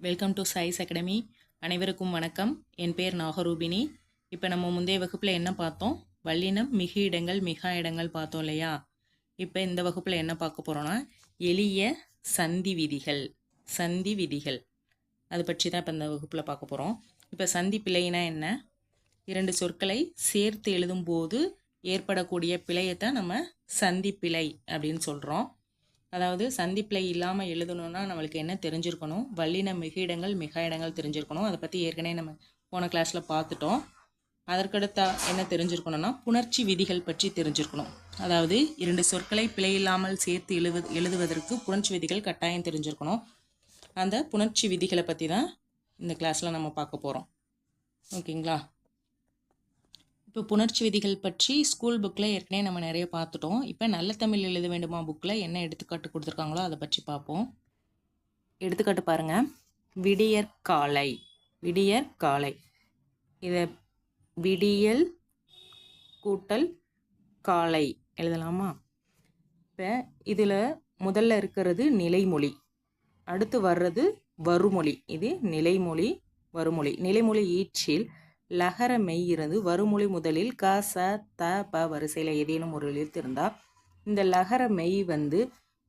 Welcome to size academy. அனைவருக்கும் வணக்கம். என் பேர் நாகரூபினி. இப்போ நம்ம முந்தைய வகுப்பில் என்ன பார்த்தோம்? வல்லினம் மிகு இடங்கள் மிகா இடங்கள் பார்த்தோம் இல்லையா? இப்போ இந்த வகுப்பில் என்ன பார்க்க போகிறோன்னா எளிய சந்தி விதிகள். சந்தி விதிகள் அது பற்றி தான் இப்போ இந்த வகுப்பில் பார்க்க போகிறோம். இப்போ சந்தி பிழைனா என்ன? இரண்டு சொற்களை சேர்த்து எழுதும்போது ஏற்படக்கூடிய பிழையைத்தான் நம்ம சந்தி பிழை அப்படின்னு சொல்கிறோம். அதாவது சந்திப்பிழை இல்லாமல் எழுதணும்னா நம்மளுக்கு என்ன தெரிஞ்சிருக்கணும்? வல்லின மிகு இடங்கள் மிகா இடங்கள் தெரிஞ்சிருக்கணும். அதை பற்றி ஏற்கனவே நம்ம போன கிளாஸில் பார்த்துட்டோம். அதற்கடுத்த என்ன தெரிஞ்சிருக்கணும்னா புணர்ச்சி விதிகள் பற்றி தெரிஞ்சிருக்கணும். அதாவது இரண்டு சொற்களை பிழை இல்லாமல் சேர்த்து எழுதுவதற்கு புணர்ச்சி விதிகள் கட்டாயம் தெரிஞ்சிருக்கணும். அந்த புணர்ச்சி விதிகளை பற்றி தான் இந்த கிளாஸில் நம்ம பார்க்க போகிறோம். ஓகேங்களா? இப்போ புணர்ச்சி விதிகள் பற்றி ஸ்கூல் புக்கில் ஏற்கனவே நம்ம நிறைய பார்த்துட்டோம். இப்போ நல்ல தமிழ் எழுத வேண்டுமா புக்கில் என்ன எடுத்துக்காட்டு கொடுத்துருக்காங்களோ அதை பற்றி பார்ப்போம். எடுத்துக்காட்டு பாருங்கள். விடியற் காலை. விடியற் காலை. இதை விடியல் கூட்டல் காலை எழுதலாமா? இப்போ இதில் முதல்ல இருக்கிறது நிலைமொழி, அடுத்து வர்றது வருமொழி. இது நிலைமொழி வருமொழி. நிலைமொழி ஈற்றில் லகர மெய் இருந்து வருமொழி முதலில் க ச த ப வரிசையில் ஏதேனும் ஒரு எழுத்து இருந்தால் இந்த லகர மெய்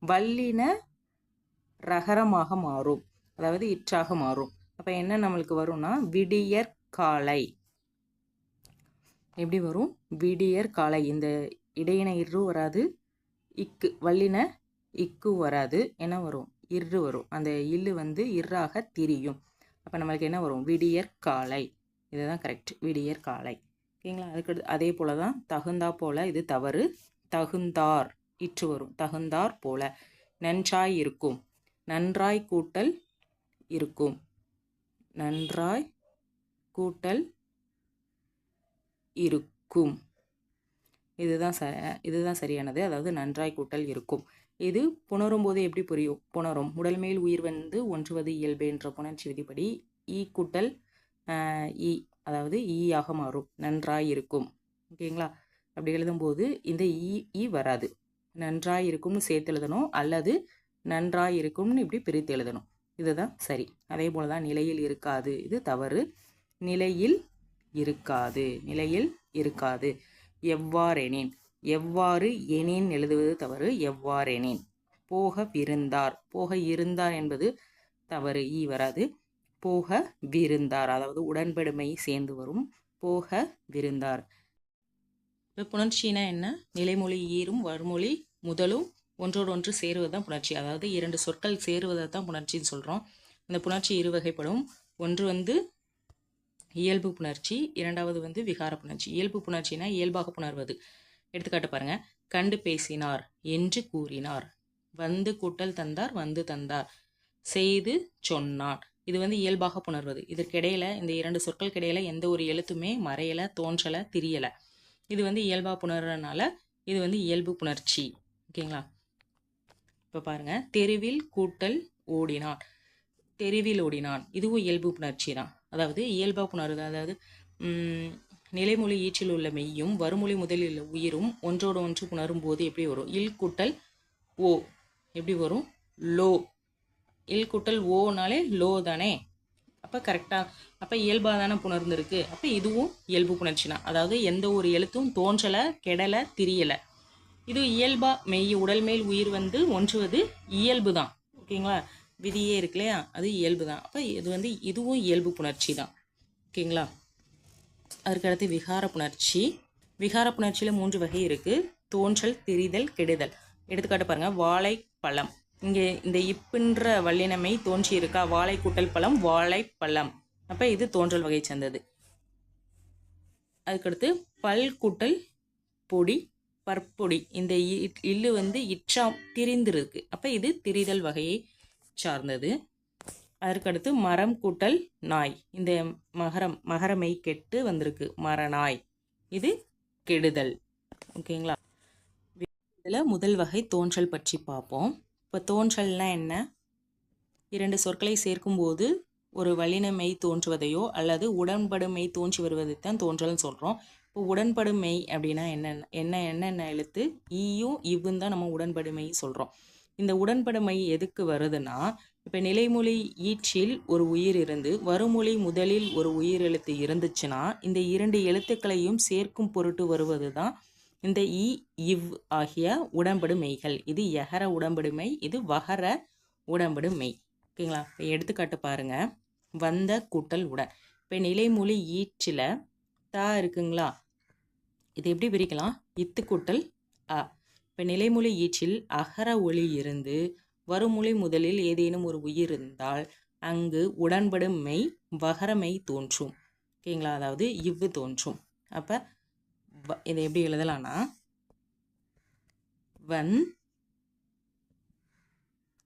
வல்லின ரகரமாக மாறும், அதாவது இற்றாக மாறும். அப்போ என்ன நம்மளுக்கு வரும்னா விடியற் காலை. எப்படி வரும்? விடியற் காலை. இந்த இடையின இரு வராது, இக்கு வல்லின இக்கு வராது. என்ன வரும்? இரு வரும். அந்த இல்லு இறாக திரியும். அப்போ நம்மளுக்கு என்ன வரும்? விடியற் காலை. இதுதான் கரெக்ட், விடியற் காலை. ஓகேங்களா? அதுக்கு அதே போல தான் தகுந்தா போல. இது தவறு. தகுந்தார் இற்று வரும். தகுந்தார் போல. நன்றாய் இருக்கும். நன்றாய் கூட்டல் இருக்கும். நன்றாய் கூட்டல் இருக்கும். இதுதான் சரியானது. அதாவது நன்றாய் கூட்டல் இருக்கும். இது புணரும் போது எப்படி புரியும்? புணரும் உடல்மேல் உயிர் ஒன்றுவது இயல்பு என்ற புணர்ச்சி விதிப்படி ஈ கூட்டல் ஈ, அதாவது ஈயாக மாறும். நன்றாய் இருக்கும். ஓகேங்களா? அப்படி எழுதும்போது இந்த ஈ வராது. நன்றாய் இருக்கும்னு சேர்த்து எழுதணும், அல்லது நன்றாய் இருக்கும்னு இப்படி பிரித்து எழுதணும். இதுதான் சரி. அதே போல தான் நிலையில் இருக்காது. இது தவறு. நிலையில் இருக்காது. நிலையில் இருக்காது. எவ்வாறெனின். எவ்வாறு எனின் எழுதுவது தவறு. எவ்வாறெனின். போக விருந்தார். போக இருந்தார் என்பது தவறு. ஈ வராது. போக விருந்தார், அதாவது உடன்படுமை சேர்ந்து வரும். போக விருந்தார். இப்போ புணர்ச்சினா என்ன? நிலைமொழி ஈரும் வருமொழி முதலும் ஒன்றோடு ஒன்று சேருவது தான் புணர்ச்சி. அதாவது இரண்டு சொற்கள் சேருவதை தான் புணர்ச்சின்னு சொல்கிறோம். இந்த புணர்ச்சி இரு வகைப்படும். ஒன்று இயல்பு புணர்ச்சி, இரண்டாவது விகார புணர்ச்சி. இயல்பு புணர்ச்சினா இயல்பாக புணர்வது. எடுத்துக்காட்டு பாருங்க. கண்டு பேசினார் என்று கூறினார். வந்து கூட்டல் தந்தார் வந்து தந்தார். செய்து சொன்னார். இது இயல்பாக புணர்வது. இதற்கிடையில இந்த இரண்டு சொற்களுக்கு இடையில எந்த ஒரு எழுத்துமே மறையலை, தோன்றலை, திரியலை. இது இயல்பாக புணர்றதுனால இது இயல்பு புணர்ச்சி. ஓகேங்களா? இப்போ பாருங்க. தெருவில் கூட்டல் ஓடினான். தெருவில் ஓடினான். இதுவும் இயல்பு புணர்ச்சி தான். அதாவது இயல்பாக புணருது. அதாவது நிலைமொழி ஈற்றில் உள்ள மெய்யும் வருமொழி முதலில் உயிரும் ஒன்றோடு ஒன்று புணரும் போது எப்படி வரும்? இல் கூட்டல் ஓ எப்படி வரும்? லோ. இல் கூட்டல் ஓனாலே லோ தானே. அப்போ கரெக்டாக, அப்போ இயல்பாக தானே புணர்ந்துருக்கு. அப்போ இதுவும் இயல்பு புணர்ச்சி தான். அதாவது எந்த ஒரு எழுத்தும் தோன்றலை, கெடலை, திரியலை. இது இயல்பாக மெய் உடல் மேல் உயிர் ஒன்றுவது இயல்பு தான். ஓகேங்களா? விதியே இருக்கு இல்லையா, அது இயல்பு தான். அப்போ இது இதுவும் இயல்பு புணர்ச்சி தான். ஓகேங்களா? அதற்கடுத்து விகார புணர்ச்சி. விகார புணர்ச்சியில் 3 வகை இருக்குது. தோன்றல், திரிதல், கெடுதல். எடுத்துக்காட்டு பாருங்கள். வாழைப்பழம். இங்கே இந்த இப்புன்ற வல்லினமை தோன்றி இருக்கா? வாழை கூட்டல் பழம், வாழைப்பழம். அப்போ இது தோன்றல் வகை சேர்ந்தது. அதுக்கடுத்து பல் கூட்டல் பொடி, பற்பொடி. இந்த இல்லு இற்றா திரிந்திருக்கு. அப்போ இது திரிதல் வகையை சார்ந்தது. அதற்கடுத்து மரம் கூட்டல் நாய். இந்த மகரமை கெட்டு வந்திருக்கு. மரநாய். இது கெடுதல். ஓகேங்களா? இதில் முதல் வகை தோன்றல் பற்றி பார்ப்போம். இப்போ தோன்றல்னா என்ன? இரண்டு சொற்களை சேர்க்கும்போது ஒரு வல்லினமை தோன்றுவதையோ அல்லது உடன்படுமை தோன்றி வருவதைத்தான் தோன்றல்னு சொல்கிறோம். இப்போ உடன்படுமை அப்படின்னா என்னென்ன எழுத்து? ஈயும் இவ்வும் தான் நம்ம உடன்படுமை சொல்கிறோம். இந்த உடன்படுமை எதுக்கு வருதுன்னா இப்போ நிலைமொழி ஈற்றில் ஒரு உயிர் இருந்து வருமொழி முதலில் ஒரு உயிர் எழுத்து இருந்துச்சுன்னா இந்த 2 எழுத்துக்களையும் சேர்க்கும் பொருட்டு வருவது தான் இந்த இ இவ் ஆகிய உடன்படு மெய்கள். இது எகர உடன்படு மெய், இது வகர உடன்படு மெய். ஓகேங்களா? இப்போ எடுத்துக்காட்டு பாருங்க. வந்த கூட்டல் உடன். இப்போ நிலைமொழி ஈற்றில் தா இருக்குங்களா, இது எப்படி பிரிக்கலாம்? இத்து கூட்டல் அ. இப்போ நிலைமொழி ஈற்றில் அகர ஒலி இருந்து வருமொழி முதலில் ஏதேனும் ஒரு உயிர் இருந்தால் அங்கு உடன்படும் மெய் வகரமெய் தோன்றும். ஓகேங்களா? அதாவது இவ்வு தோன்றும். அப்போ இதை எப்படி எழுதலாம்னா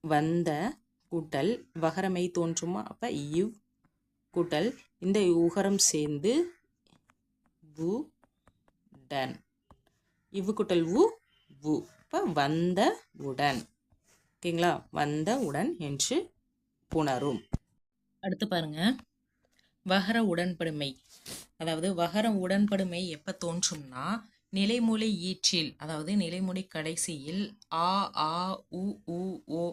வந்த கூட்டல் வகரமெய் தோன்றுமா? அப்போ இவ் கூட்டல் இந்த உகரம் சேர்ந்து வு டன், இவ்வு கூட்டல் வு வு. இப்போ வந்த உடன். ஓகேங்களா? வந்த உடன் என்று புணரும். அடுத்து பாருங்க, வகர உடன்படுமை. அதாவது வகர உடன்படுமை எப்போ தோன்றும்னா நிலைமொழி ஈற்றில், அதாவது நிலைமொழி கடைசியில் ஆ ஆ உ உ ஓ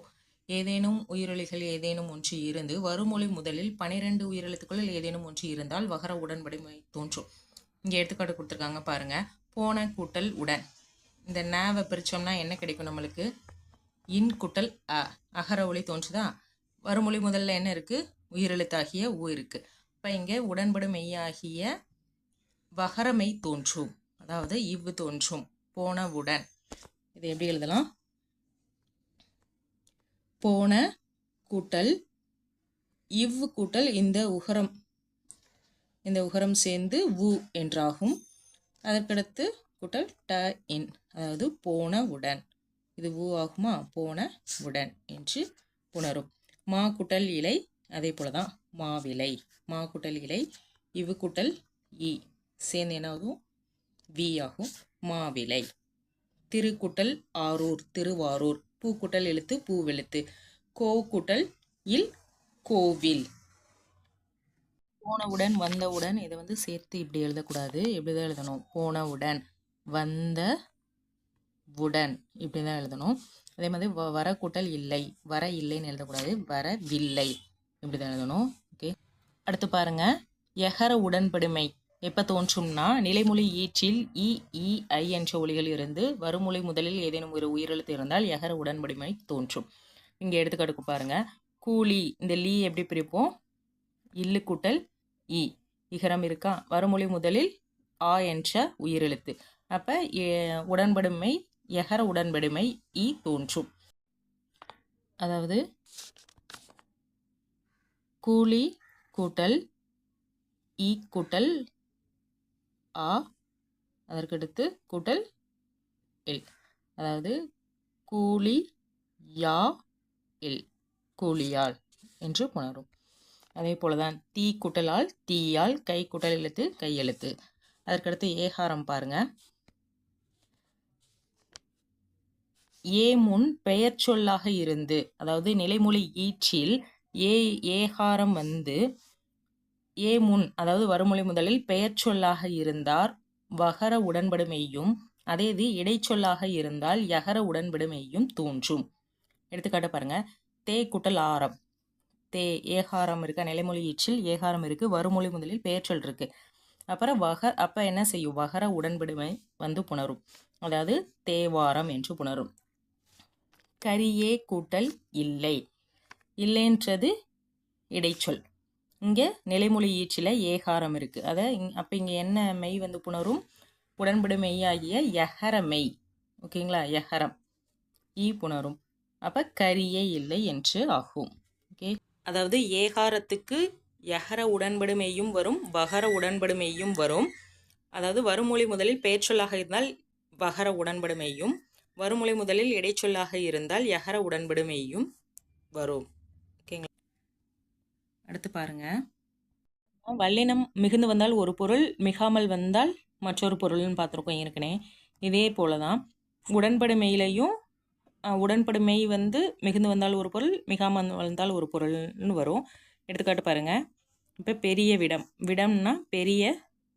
ஏதேனும் உயிரொலிகள் ஏதேனும் ஒன்று இருந்து வருமொழி முதலில் 12 உயிரெழுத்துக்களில் ஏதேனும் ஒன்று இருந்தால் வகர உடன்படுமை தோன்றும். இங்கே எடுத்துக்காட்டு கொடுத்துருக்காங்க பாருங்க. போன கூட்டல் உடன். இந்த நேவை பிரித்தோம்னா என்ன கிடைக்கும் நம்மளுக்கு? இன் கூட்டல் அ. அகர ஒலி தோன்றுதா? வருமொழி முதல்ல என்ன இருக்குது? உயிரெழுத்தாகிய ஊ இருக்குது. இப்போ இங்கே உடன்படு மெய்யாகிய வகரமெய் தோன்றும், அதாவது இவ்வு தோன்றும். போன உடன். இதை எப்படி எழுதலாம்? போன கூட்டல் இவ்வு கூட்டல் இந்த உகரம் சேர்ந்து வு என்றாகும். அதற்கடுத்து கூட்டல் ட இன், அதாவது போன உடன். இது ஊ ஆகுமா? போன உடன் என்று புணரும். மா கூட்டல் இலை, அதே போல தான் மாவிலை. மா கூட்டல் இலை, இவ்வு கூட்டல் இ சேர்ந்து என்ன ஆகும்? வி ஆகும். மாவிலை. திரு கூட்டல் ஆரூர், திருவாரூர். பூ கூட்டல் எழுத்து பூவெழுத்து. கோ கூட்டல் இல், கோவில். போனவுடன் வந்தவுடன் இதை வந்து சேர்த்து இப்படி எழுதக்கூடாது. எப்படி தான் எழுதணும்? போனவுடன் வந்த உடன் இப்படி தான் எழுதணும். அதே மாதிரி வர கூட்டல் இல்லை, வர இல்லைன்னு எழுதக்கூடாது. வரவில்லை இப்படி தான் எழுதணும். ஓகே, அடுத்து பாருங்க. எகர உடன்படுமை எப்போ தோன்றும்னா நிலைமொழி ஈற்றில் இ இ ஐ என்ற ஒலிகள் இருந்து வருமொழி முதலில் ஏதேனும் ஒரு உயிரெழுத்து இருந்தால் எகர உடன்படுமை தோன்றும். இங்கே எடுத்துக்காட்டுக்கு பாருங்க. கூலி, இந்த லீ எப்படி பிரிப்போம்? இல்லு கூட்டல் இ, இகரம் இருக்கா? வருமொழி முதலில் ஆ என்ற உயிரெழுத்து. அப்போ உடன்படுமை எகர உடன்படுமை இ தோன்றும். அதாவது கூலி கூட்டல் இ கூட்டல் ஆ, அதற்கடுத்து கூட்டல் இல், அதாவது கூலி யா இல், கூலியால் என்று புணரும். அதே போலதான் தீ கூட்டலால் தீயால், கை கூட்டல் எழுத்து கையெழுத்து. அதற்கடுத்து ஏகாரம் பாருங்க. ஏ முன் பெயர் சொல்லாக இருந்து, அதாவது நிலைமொழி ஈற்றில் ஏகாரம் வந்து ஏ முன், அதாவது வருமொழி முதலில் பெயர் சொல்லாக இருந்தார் வகர உடன்படுமையும், அதே இது இடைச்சொல்லாக இருந்தால் யகர உடன்படுமையும் தோன்றும். எடுத்துக்காட்ட பாருங்க. தே கூட்டல் ஆரம், தே ஏகாரம் இருக்க. நிலைமொழி ஈற்றில் ஏகாரம் இருக்கு, வருமொழி முதலில் பெயர் சொல் இருக்கு. அப்புறம் அப்ப என்ன செய்யும்? வகர உடன்படுமை வந்து புணரும், அதாவது தேவாரம் என்று புணரும். கரியே கூட்டல் இல்லை, இல்லைன்றது இடைச்சொல். இங்கே நிலைமொழி ஈற்றில் ஏகாரம் இருக்குது. அதை அப்போ இங்கே என்ன மெய் வந்து புணரும்? உடன்படு மெய்யாகிய யகர மெய். ஓகேங்களா? யகரம் ஈ புணரும். அப்போ கரியே இல்லை என்று ஆகும். ஓகே, அதாவது ஏகாரத்துக்கு யகர உடன்படு மெய்யும் வரும், வகர உடன்படு மெய்யும் வரும். அதாவது வருமொழி முதலில் பெயர்ச்சொல்லாக இருந்தால் வகர உடன்படு மெய்யும், வருமொழி முதலில் இடைச்சொல்லாக இருந்தால் யகர உடன்படு மெய்யும் வரும். ஓகேங்களா? அடுத்து பாருங்க. வல்லினம் மிகுந்து வந்தால் ஒரு பொருள், மிகாமல் வந்தால் மற்றொரு பொருள்னு பார்த்துருக்கோம் ஏற்கனவே. இதே போல தான் உடன்படுமையிலையும் உடன்படுமை வந்து மிகுந்து வந்தால் ஒரு பொருள், மிகாமல் வந்தால் ஒரு பொருள்னு வரும். எடுத்துக்காட்டு பாருங்க. இப்போ பெரிய விடம், விடம்னா பெரிய,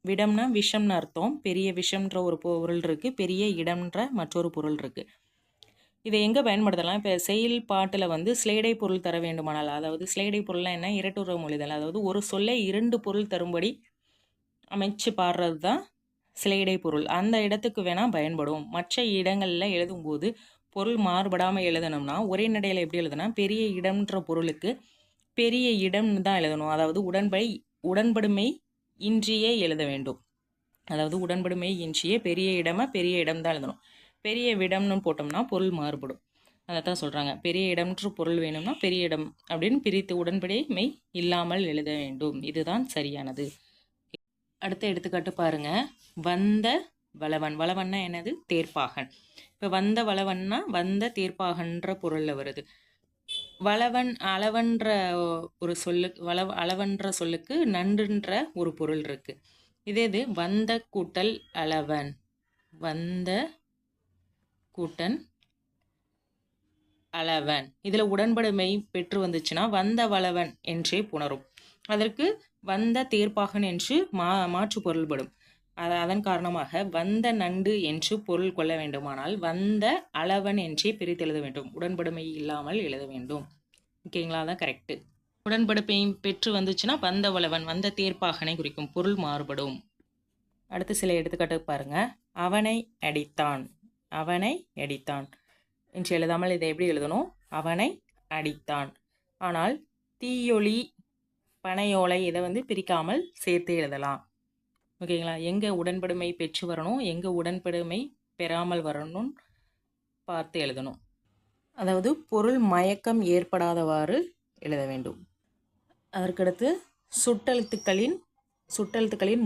விடம்னா விஷம்னு அர்த்தம். பெரிய விஷம்ன்ற ஒரு பொருள் இருக்குது, பெரிய இடம்ன்ற மற்றொரு பொருள் இருக்குது. இதை எங்கே பயன்படுத்தலாம்? இப்போ செயல்பாட்டில் வந்து ஸ்லேடை பொருள் தர வேண்டுமானால், அதாவது ஸ்லேடை பொருள்லாம் என்ன? இரட்டுற மொழிதல். அதாவது ஒரு சொல்லை 2 பொருள் தரும்படி அமைச்சு பாடுறது தான் ஸ்லேடை பொருள். அந்த இடத்துக்கு வேணால் பயன்படும். மற்ற இடங்களில் எழுதும்போது பொருள் மாறுபடாமல் எழுதணும்னா ஒரே நடையில் எப்படி எழுதுனா, பெரிய இடம்ன்ற பொருளுக்கு பெரிய இடம்னு தான் எழுதணும். அதாவது உடன்படுமை இன்றியே எழுத வேண்டும். அதாவது உடன்படுமை இன்றியே பெரிய இடம் தான் எழுதணும். பெரிய விடம்னு போட்டோம்னா பொருள் மாறுபடும். அதை தான் சொல்கிறாங்க, பெரிய இடம்ன்ற பொருள் வேணும்னா பெரிய இடம் அப்படின்னு பிரித்து உடன்படுமை இல்லாமல் எழுத வேண்டும். இதுதான் சரியானது. அடுத்த எடுத்துக்காட்டு பாருங்க. வந்த வளவன். வளவன்னா என்னது? தேர்ப்பாகன். இப்போ வந்த வளவன்னா வந்த தேர்ப்பாகன்ற பொருளில் வருது. வளவன் அளவன்ற ஒரு சொல்லுக்கு அளவன்ற சொல்லுக்கு நன்றுன்ற ஒரு பொருள் இருக்கு. இது வந்த கூட்டல் அளவன். வந்த கூட்டன் அளவன். இதில் உடன்படுமை பெற்று வந்துச்சுன்னா வந்த வளவன் என்றே புணரும். அதற்கு வந்த தேர்ப்பாகன் என்று மாற்று பொருள்படும். அதன் காரணமாக வந்த நண்டு என்று பொருள் கொள்ள வேண்டுமானால் வந்த அளவன் என்றே பிரித்து எழுத வேண்டும். உடன்படுமை இல்லாமல் எழுத வேண்டும். ஓகேங்களா? அதான் கரெக்டு. உடன்படுமை பெற்று வந்துச்சுன்னா வந்த வளவன் வந்த தேர்ப்பாகனை குறிக்கும். பொருள் மாறுபடும். அடுத்து சில எடுத்துக்காட்டு பாருங்க. அவனை அடித்தான். அவனை அடித்தான் என்று எழுதாமல் இதை எப்படி எழுதணும்? அவனை அடித்தான். ஆனால் தீயொளி பனையோலை இதை வந்து பிரிக்காமல் சேர்த்து எழுதலாம். ஓகேங்களா? எங்கே உடன்படுமை பெற்று வரணும், எங்கே உடன்படுமை பெறாமல் வரணும்னு பார்த்து எழுதணும். அதாவது பொருள் மயக்கம் ஏற்படாதவாறு எழுத வேண்டும். அதற்கடுத்து சுட்டெழுத்துக்களின்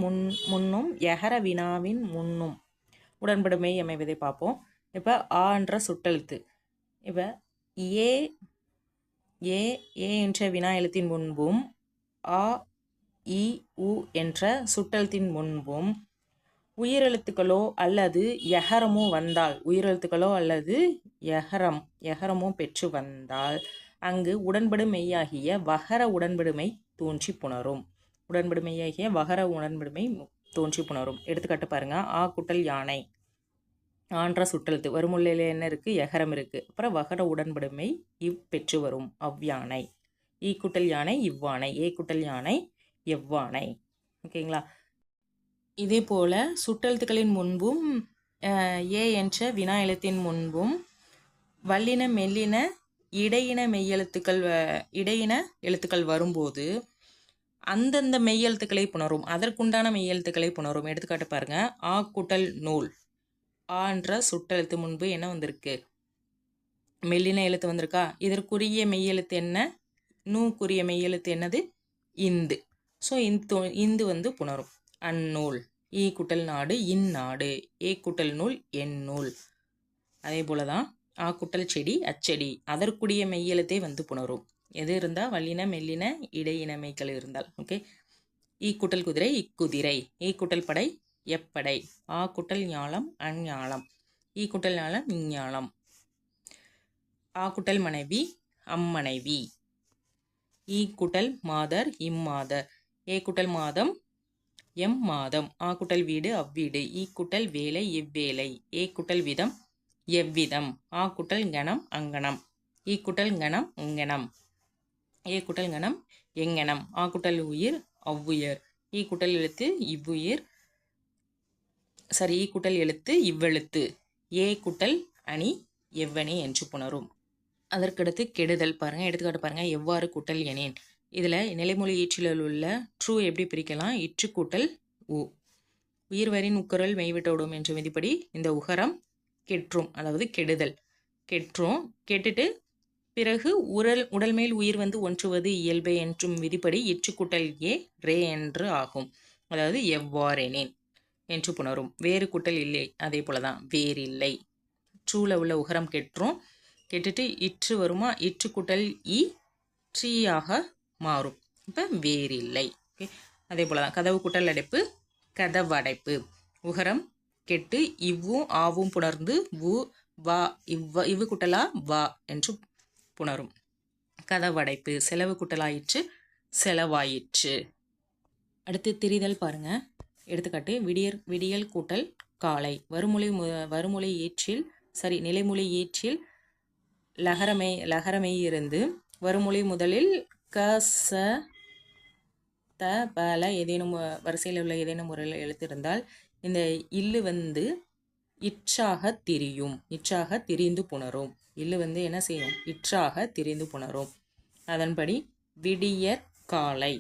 முன்னும் யகர வினாவின் முன்னும் உடன்படுமை அமைவதை பார்ப்போம். இப்போ ஆன்ற சுட்டெழுத்து. இப்போ ஏ என்ற வினா எழுத்தின் முன்பும் ஆ இ உ என்ற சுட்டெழுத்தின் முன்பும் உயிரெழுத்துக்களோ அல்லது யகரமோ வந்தால், உயிரெழுத்துக்களோ அல்லது யகரமோ பெற்று வந்தால் அங்கு உடன்படுமையாகிய வகர உடன்படுமை தோன்றி புணரும். உடன்படுமையாகிய வகர உடன்படுமை தோன்றி புணரும். எடுத்துக்காட்டு பாருங்க. ஆ குட்டல் யானை. ஆன்ற சுட்டெழுத்து வருமுள்ளையில் என்ன இருக்குது? யகரம் இருக்குது. அப்புறம் வகர உடன்படுமை பெற்று வரும். அவ்யானை. ஈ குட்டல் யானை இவ்வானை. ஏ குட்டல் யானை எவ்வானை. ஓகேங்களா? இதே போல் சுட்டெழுத்துக்களின் முன்பும் ஏ என்ற வினா எழுத்தின் முன்பும் வல்லின மெல்லின இடையின எழுத்துக்கள் வரும்போது அந்தந்த மெய்யெழுத்துக்களை புணரும். அதற்குண்டான மெய்யெழுத்துக்களை புணரும். எடுத்துக்காட்டு பாருங்க. ஆ குட்டல் நூல். ஆன்ற சுட்டெழுத்து முன்பு என்ன வந்திருக்கு? மெல்லின எழுத்து வந்திருக்கா? இதற்குரிய மெய்யெழுத்து என்ன? நூக்குரிய மெய்யெழுத்து என்னது? இந்து. ஸோ இந்து வந்து புணரும். அந்நூல். ஈ குட்டல் நாடு இந்நாடு. ஏ குட்டல் நூல் என் நூல். அதே போல தான் ஆ குட்டல் செடி அச்செடி. அதற்குரிய மெய்யெழுத்தே வந்து புணரும். எது இருந்தால்? வல்லின மெல்லின இடையினமைகள் இருந்தால். ஓகே. ஈ குட்டல் குதிரை இக்குதிரை. ஏ குட்டல் படை எப்படை. ஆ குட்டல் ஞாலம் அஞ்ஞாலம். ஈ குட்டல் ஞாலம் இஞ்ஞாலம். ஆ குட்டல் மனைவி அம்மனைவி. ஈ குட்டல் மாதர் இம்மாதர். ஏ குட்டல் மாதம் எம் மாதம். ஆ குட்டல் வீடு அவ்வீடு. ஈ குட்டல் வேலை எவ்வேலை. ஏ குட்டல் விதம் எவ்விதம். ஆ குட்டல் கணம் அங்கனம். ஈ குட்டல் கணம் உங்கனம். ஏ குட்டல் கணம் எங்கனம். ஆ குட்டல் உயிர் அவ்வுயிர். ஈ குட்டல் எழுத்து இவ்வுயிர் ஈ குட்டல் எழுத்து இவ்வெழுத்து. ஏ குட்டல் அணி எவ்வணி என்று புணரும். அதற்கடுத்து கெடுதல் பாருங்க. எடுத்துக்காட்டு பாருங்க. எவ்வாறு கூட்டல் எனேன். இதில் நிலைமொழி ஈற்றில் உள்ள ட்ரூ எப்படி பிரிக்கலாம்? இற்று கூட்டல் உ. உயிர்வரின் உக்கரல் மெய்விட்டோடும் என்ற விதிப்படி இந்த உகரம் கெற்றும், அதாவது கெடுதல். கெற்றும். கெட்டுட்டு பிறகு உடல் மேல் உயிர் வந்து ஒன்றுவது இயல்பே என்றும் விதிப்படி இற்று கூட்டல் ஏ ரே என்று ஆகும். அதாவது எவ்வாறெனேன் என்று புணரும். வேறு கூட்டல் இல்லை. அதே போல தான் வேறில்லை. ட்ரூவில் உள்ள உகரம் கெற்றும். கெட்டுட்டு இற்று வருமா? இற்று கூட்டல் இ ட்ரீயாக மாறும். இப்போ வேறில்லை. ஓகே. அதே போல தான் கதவு கூட்டல் அடைப்பு கதவடைப்பு. உகரம் கெட்டு இவ்வும் ஆவும் புணர்ந்து வு வா இவ்வு குட்டலா வா என்று புணரும். கதவடைப்பு. செலவு குட்டலாயிற்று செலவாயிற்று. அடுத்து திரிதல் பாருங்க. எடுத்துக்காட்டு விடியல் கூட்டல் காலை. நிலைமொழி ஈற்றில் லகரமை இருந்து வருமொழி முதலில் க ச த பல ஏதேனும் வரிசையில் உள்ள ஏதேனும் ஒரு எழுத்து இருந்தால் இந்த இல்லு வந்து இற்றாக திரியும், இற்றாக திரிந்து புணரும். இல்லு வந்து என்ன செய்யும்? இற்றாக திரிந்து புணரும். அதன்படி விடியற் காலை,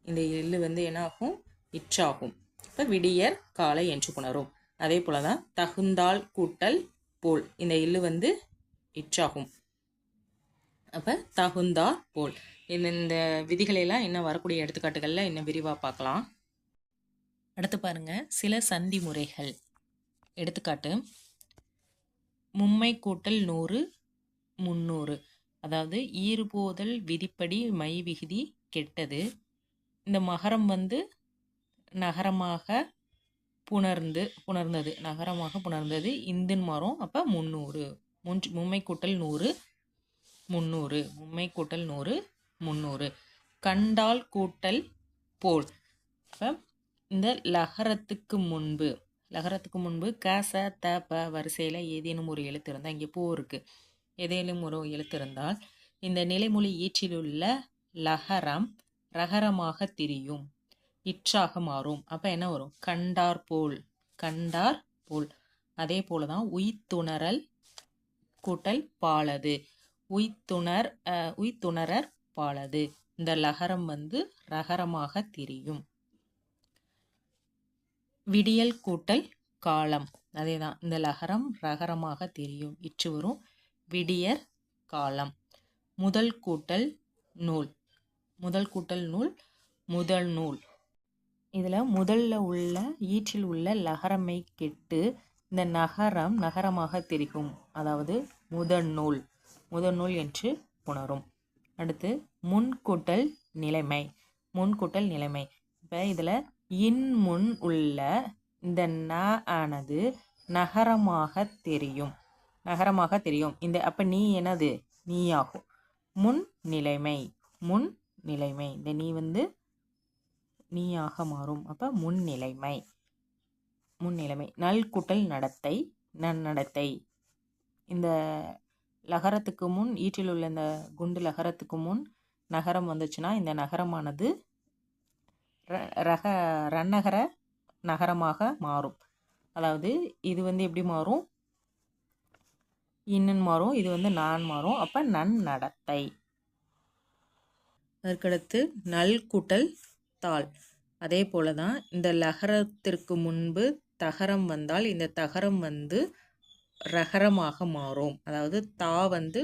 இந்த இல்லு வந்து என்ன ஆகும்? இற்றாகும். இப்போ விடியற் காலை என்று புணரும். அதே போல தான் தகுந்தால் கூட்டல் போல், இந்த இல்லு வந்து இற்றாகும். அப்போ தகுந்தா போல். இந்த விதிகளெல்லாம் இன்னும் வரக்கூடிய எடுத்துக்காட்டுகளில் இன்னும் விரிவாக பார்க்கலாம். அடுத்து பாருங்க, சில சந்தி முறைகள். எடுத்துக்காட்டு, மும்மை கூட்டல் 100 300. அதாவது ஈறுபோதல் விதிப்படி மை விகுதி கெட்டது. இந்த மகரம் வந்து நகரமாக புணர்ந்தது, நகரமாக புணர்ந்தது இந்துன்னு மாறும். அப்போ 300. மும்மை கூட்டல் 100 300, மும்மை கூட்டல் 100 300. கண்டால் கூட்டல் போல். இப்போ இந்த லகரத்துக்கு முன்பு க ச த ப வரிசையில் ஏதேனும் ஒரு எழுத்து இருந்தால், இங்கே போ இருக்குது, ஏதேனும் ஒரு எழுத்து இருந்தால் இந்த நிலைமொழி ஈற்றிலுள்ள லகரம் ரகரமாக திரியும், இற்றாக மாறும். அப்போ என்ன வரும்? கண்டார் போல். அதே போல தான் உய்த்துணரல் கூட்டல் பாலது, உய்த்துணரற் பாலது. இந்த லகரம் வந்து ரகரமாக திரியும். விடியல் கூட்டல் காலம், அதே தான், இந்த லகரம் ரகரமாக தெரியும், இற்று வரும். விடியற் காலம். முதல் கூட்டல் நூல், முதல் நூல். இதில் முதல்ல உள்ள ஈற்றில் உள்ள லகரமை கெட்டு இந்த நகரம் நகரமாக தெரியும், அதாவது முதல் நூல் என்று புணரும். அடுத்து முன்கூட்டல் நிலைமை. இப்போ இதில் முன் உள்ள இந்த ந ஆனது நகரமாக தெரியும். இந்த அப்போ நீ என்னது? நீ ஆகும். முன் நிலைமை. இந்த நீ வந்து நீயாக மாறும். அப்போ முன்னிலைமை. நல் கூட்டல் நடத்தை நன்னடத்தை. இந்த லகரத்துக்கு முன் ஈற்றில் உள்ள இந்த குண்டு லகரத்துக்கு முன் நகரம் வந்துச்சுன்னா இந்த நகரமானது ரன்னகர நகரமாக மாறும். அதாவது இது வந்து எப்படி மாறும்? இன்னுன்னு மாறும், இது வந்து நான் மாறும். அப்போ நன்னடத்தை. அதற்கடுத்து நல் கூட்டல் தாள். அதே போல தான் இந்த லகரத்திற்கு முன்பு தகரம் வந்தால் இந்த தகரம் வந்து ரகரமாக மாறும். அதாவது தா வந்து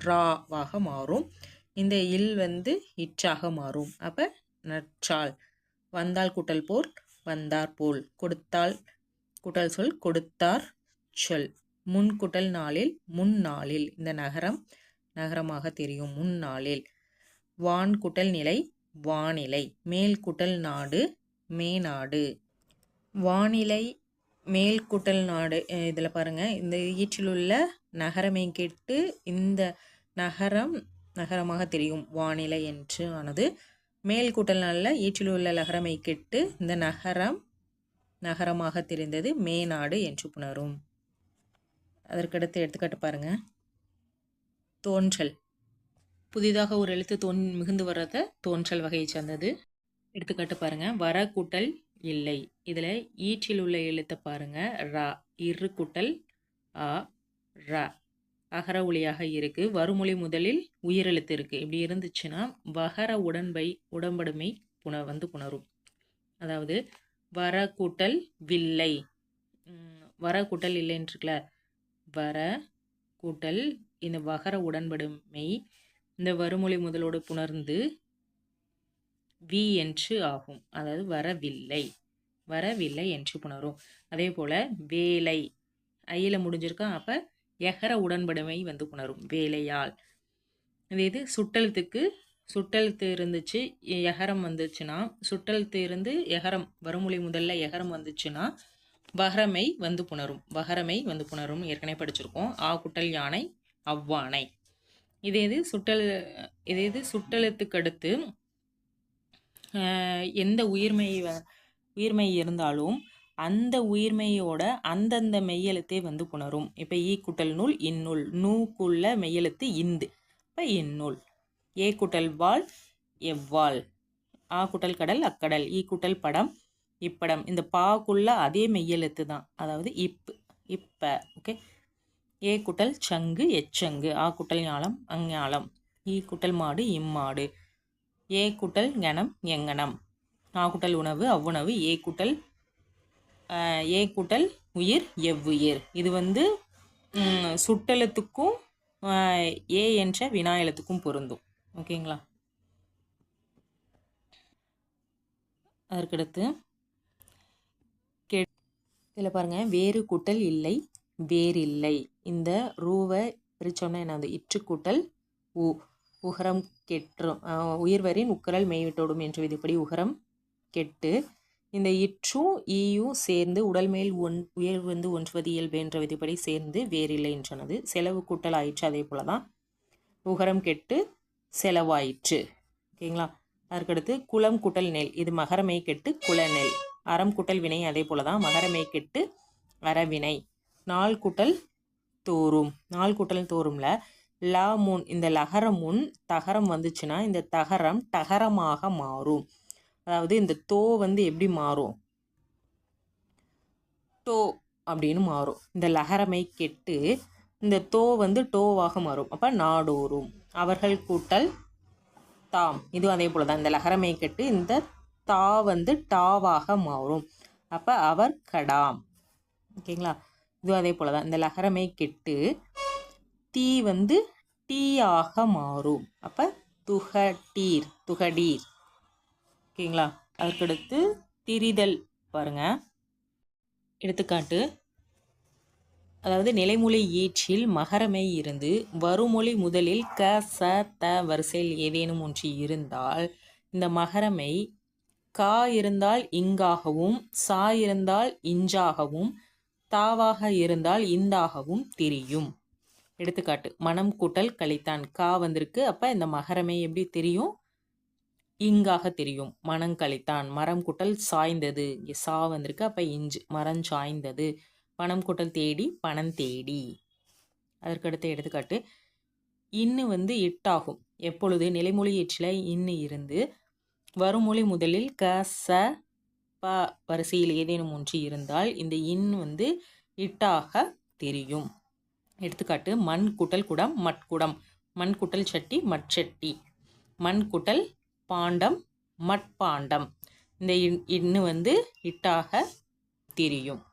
ராவாக மாறும். இந்த இல் வந்து இற்றாக மாறும். அப்போ நற்றாள். வந்தால் கூட்டல் போல் வந்தார் போல். கொடுத்தால் கூட்டல் சொல் கொடுத்தார் சொல். முன் கூட்டல் நாளில் முன்னாளில். இந்த நகரம் நகரமாக தெரியும், முன்னாளில். வான் கூட்டல் நிலை வானிலை. மேல் கூட்டல் நாடு மேநாடு. வானிலை மேல் கூட்டல் நாடு. இதில் பாருங்கள், இந்த ஈற்றில் உள்ள நகரமை கெட்டு இந்த நகரம் நகரமாக தெரியும், வானிலை என்று ஆனது. மேல் கூட்டல் நாளில் ஈற்றில் உள்ள நகரமை கெட்டு இந்த நகரம் நகரமாக தெரிந்தது, மேநாடு என்று புணரும். அதற்கடுத்து எடுத்துக்காட்டு பாருங்க. தோன்றல். புதிதாக ஒரு எழுத்து மிகுந்து வர்றத தோன்றல் வகையை சார்ந்தது. எடுத்துக்காட்டு பாருங்க. வர கூட்டல் இல்லை. இதில் ஈற்றில் உள்ள எழுத்தை பாருங்க, ரா. இரு கூட்டல் ஆ ரா. அகர ஒலியாக இருக்கு. வருமொழி முதலில் உயிரெழுத்து இருக்கு. இப்படி இருந்துச்சுன்னா வகர உடம்படுமை புணரும். அதாவது வர கூட்டல் வில்லை. வர கூட்டல் இல்லைன்னு இருக்குல்ல, வர கூட்டல் இந்த வகர உடன்படுமை இந்த வருமொழி முதலோடு புணர்ந்து வி என்று ஆகும். அதாவது வரவில்லை என்று புணரும். அதே போல வேலை ஐயில முடிஞ்சிருக்கா, அப்போ எகர உடன்படுமை வந்து புணரும், வேலையால். இது சுட்டெழுத்து இருந்துச்சு, எகரம் வந்துச்சுன்னா, சுட்டெழுத்து இருந்து எகரம் வருமொழி முதல்ல எகரம் வந்துச்சுன்னா வகரமை வந்து புணரும். ஏற்கனவே படிச்சிருக்கோம். ஆ குட்டல் யானை அவ்வானை. இது சுட்டெழுத்துக்கு அடுத்து எந்த உயிர்மை இருந்தாலும் அந்த உயிர்மெய்யோட அந்தந்த மெய்யெழுத்தே வந்து புணரும். இப்போ ஈ கூட்டல் நூல் இந்நூல், நூக்குள்ள மெய்யெழுத்து இந்து, இப்போ இந்நூல். ஏ கூட்டல் வாள் எவ்வாள், ஆ கூட்டல் கடல் அக்கடல், ஈ கூட்டல் படம் இப்படம். இந்த பாக்குள்ள அதே மெய்யெழுத்து தான், அதாவது இப்ப. ஓகே. ஏ கூட்டல் சங்கு எச்சங்கு, ஆ கூட்டல் ஞாலம் அஞ்ஞாலம், ஈ கூட்டல் மாடு இம்மாடு, ஏ கூட்டல் கணம் எங்கனம், ஆ கூட்டல் உணவு அவ்வுணவு, ஏ கூட்டல் உயிர் எவ்வுயிர். இது வந்து சுட்டெழுத்துக்கும் ஏ என்ற வினா எழுத்துக்கும் பொருந்தும். ஓகேங்களா. அதற்கடுத்து இதில் பாருங்கள், வேறு கூட்டல் இல்லை வேறில்லை. இந்த ரூவை பிரித்தோம்னா என்ன வந்து இற்று கூட்டல் உகரம் கெற்றும், உயிர்வரின் உக்கரல் மெய்விட்டோடும் என்று விதிப்படி உகரம் கெட்டு, இந்த இற்றும் ஈயும் சேர்ந்து உடல் மேல் உயர் வந்து ஒன்றுவது இயல்பு என்ற விதிப்படி சேர்ந்து வேறில்லை என்றனது. செலவு கூட்டல் ஆயிற்று, அதே போல தான் உகரம் கெட்டு செலவாயிற்று. ஓகேங்களா. அதற்கடுத்து குளம் கூட்டல் நெல், இது மகரமை கெட்டு குளநெல். அறம் கூட்டல் வினை, அதே போல தான் மகரமை கெட்டு அறவினை. நாள் கூட்டல் தோறும், நாள் கூட்டல் தோறும்ல லா முன், இந்த லகர முன் தகரம் வந்துச்சுன்னா இந்த தகரம் டகரமாக மாறும். அதாவது இந்த தோ வந்து எப்படி மாறும், டோ அப்படின்னு மாறும். இந்த லகரமை கெட்டு இந்த தோ வந்து டோவாக மாறும். அப்போ நாடோறும். அவர்கள் கூட்டல் தாம், இதுவும் அதே போல தான். இந்த லகரமை கெட்டு இந்த தா வந்து டாவாக மாறும். அப்போ அவர் கடாம். ஓகேங்களா. இதுவும் அதே போல தான். இந்த லகரமை கெட்டு தீ வந்து டீயாக மாறும். அப்போ துகடீர் துகடீர். ஓகேங்களா. அதற்கடுத்து திரிதல் பாருங்க. எடுத்துக்காட்டு, அதாவது நிலைமொழி ஈற்றில் மகரமை இருந்து வருமொழி முதலில் க ச த வரிசையில் ஏதேனும் ஒன்று இருந்தால் இந்த மகரமை கா இருந்தால் இங்காகவும், சா இருந்தால் இஞ்சாகவும், தாவாக இருந்தால் இந்தாகவும் தெரியும். எடுத்துக்காட்டு, மனம் கூட்டல் கழித்தான், கா வந்திருக்கு. அப்போ இந்த மகரமை எப்படி தெரியும், இங்காக தெரியும். மனம் கழித்தான். மரம் கூட்டல் சாய்ந்தது, சா வந்திருக்கு. அப்போ இஞ்சு, மரம் சாய்ந்தது. பணம் கூட்டல் தேடி பணம் தேடி. அதற்கடுத்த எடுத்துக்காட்டு, இன்னு வந்து இட்டாகும் எப்பொழுது நிலைமொழி ஈற்றில் இன்னு இருந்து வருமொழி முதலில் க ச ப வரிசையில் ஏதேனும் ஒன்று இருந்தால் இந்த இன் வந்து இட்டாக தெரியும். எடுத்துக்காட்டு, மண் கூட்டல் குடம் மட்குடம், மண் கூட்டல் சட்டி மட்சட்டி, மண் கூட்டல் பாண்டம் மட்பாண்டம். இந்த இன்னு வந்து இட்டாக தெரியும்.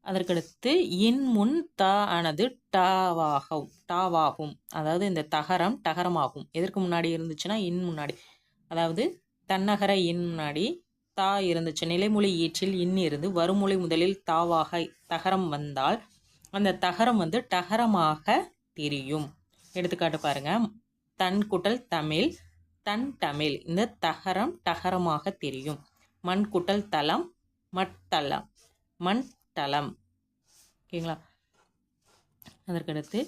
அதற்கடுத்து இன் முன் த ஆனது டாவாகும். அதாவது இந்த தகரம் டகரமாகும். எதற்கு முன்னாடி இருந்துச்சுன்னா இன் முன்னாடி, அதாவது தன்னகர இன் முன்னாடி தா இருந்துச்சு. நிலைமொழி ஈற்றில் இன் இருந்து வருமொழி முதலில் தாவாக தகரம் வந்தால் அந்த தகரம் வந்து டகரமாக தெரியும். எடுத்துக்காட்டு பாருங்க, தன் கூட்டல் தமிழ் தன் தமிழ், இந்த தகரம் டகரமாக தெரியும். மண் கூட்டல் தலம் மட்டலம் மண் தலம். ஓகேங்களா. அதற்கடுத்து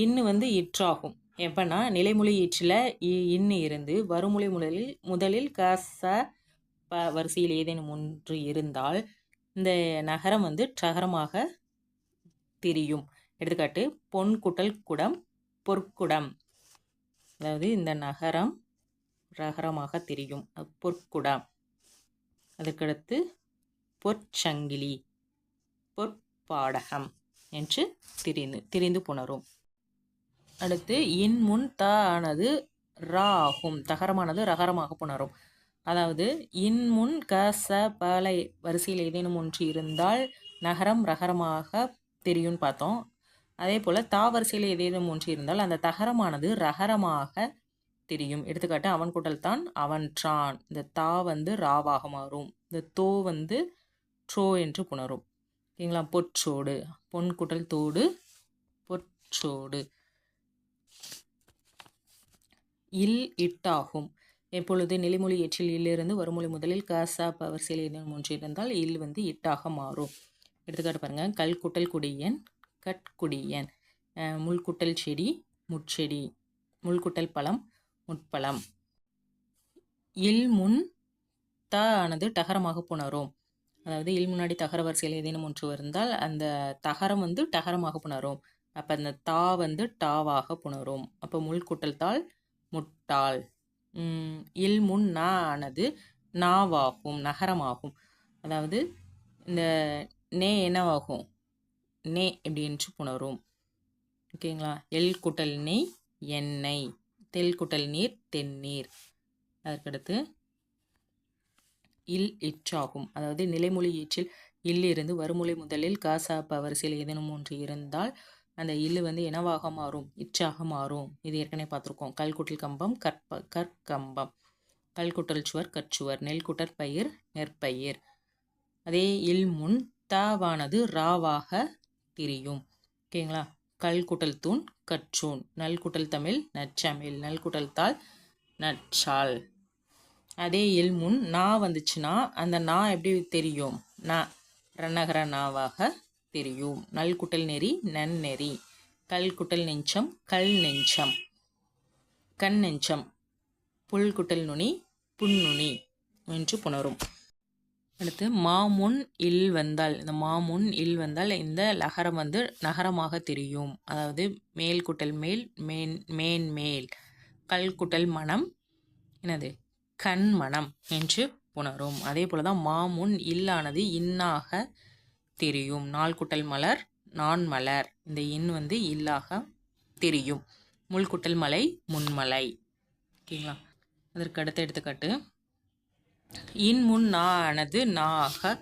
இன்னு வந்து இற்றாகும் எப்பன்னா நிலைமொழி ஈற்றில் இன்னு இருந்து வருமொழி முதலில் க ச ப வரிசையில் ஏதேனும் ஒன்று இருந்தால் இந்த நகரம் வந்து ட்ரகரமாக தெரியும். எடுத்துக்காட்டு, பொன் கூட்டல் குடம் பொற்குடம், அதாவது இந்த நகரம் ரகரமாக தெரியும், பொற்குடம். அதற்கடுத்து பொற்சங்கிலி பொற்பாடகம் என்று திரிந்து புணரும். அடுத்து இன் முன் த ஆனது ரா ஆகும். தகரமானது ரகரமாக புணரும். அதாவது இன் முன் க ச பலை வரிசையில் ஏதேனும் ஒன்று இருந்தால் நகரம் ரகரமாக தெரியும்னு பார்த்தோம். அதே போல் தா வரிசையில் ஏதேனும் ஒன்று இருந்தால் அந்த தகரமானது ரகரமாக தெரியும். எடுத்துக்காட்டு, அவன் கூட்டல் தான் அவன்றான், இந்த தா வந்து ராவாக மாறும். இந்த தோ வந்து ட்ரோ என்று புணரும். ஓகேங்களா. பொற்றோடு, பொன் கூட்டல் தோடு பொற்றோடு. இல் இட்டாகும் எப்பொழுது நிலைமொழி ஈற்றில் இல்லிருந்து வருமொழி முதலில் க ச ப வரிசையில் ஏதேனும் ஒன்று இருந்தால் இல் வந்து இட்டாக மாறும். எடுத்துக்காட்டு பாருங்க, கல் கூட்டல் குடியன் கட்குடியன், முள் கூட்டல் செடி முட்செடி, முள் கூட்டல் பழம் முட்பழம். இல் முன் த ஆனது டகரமாக புணரும். அதாவது இல் முன்னாடி தகர வரிசையில் ஏதேனும் ஒன்று இருந்தால் அந்த தகரம் வந்து டகரமாக புணரும். அப்போ அந்த தா வந்து டாவாக புணரும். அப்போ முள் கூட்டல் தாள் முட்டாள். இல் முன் நா ஆனது நாவாகும், நகரமாகும். அதாவது இந்த நே என்னவாகும், நே என்று புணரும். ஓகேங்களா? எல் கூட்டல் நெய் எண்ணெய், தெல் கூட்டல் நீர் தென்னீர். அதற்கடுத்து இல் இற்றாகும். அதாவது நிலைமொழி ஈற்றில் இல் இருந்து வருமொழி முதலில் காசாப்ப வரிசையில் ஏதேனும் ஒன்று இருந்தால் அந்த இல்லு வந்து என்னவாக மாறும், இற்றாக மாறும். இது ஏற்கனவே பார்த்துருக்கோம். கல் கூட்டல் கம்பம் கற்கம்பம், கல் கூட்டல் சுவர் கற்சுவர், நெல் கூட்டல் பயிர் நெற்பயிர். அதே இல் முன் தாவானது ராவாக திரியும். ஓகேங்களா? கல் கூட்டல் தூண் கற்றூன், நல் கூட்டல் தமிழ் நச்சமிழ், நல் கூட்டல் தாள் நற்றாள். அதே இல் முன் நா வந்துச்சுன்னா அந்த நா எப்படி தெரியும், ந ரன்னகர நாவாக தெரியும். நல் குட்டல் நெறி நன்னெறி, கல் குட்டல் நெஞ்சம் கல் நெஞ்சம், கண் நெஞ்சம், புல் குட்டல் நுனி புன்னுனி என்று புணரும். அடுத்து மாமுன் இல் வந்தால், இந்த மாமுன் இல் வந்தால் இந்த லகரம் வந்து நகரமாக தெரியும். அதாவது மேல் குட்டல் மேல் மேன் மேல், கல் குட்டல் மனம் என்னது கண் மனம் என்று புணரும். அதே போல தான் மாமுன் இல்லானது இன்னாக தெரியும். நாள் குட்டல் மலர் நான் மலர், இந்த இன் வந்து இல்லாக தெரியும். முள் குட்டல் மலை முன்மலை. ஓகேங்களா? அதற்கு அடுத்த எடுத்துக்காட்டு, இன் முன் நா ஆனது நாக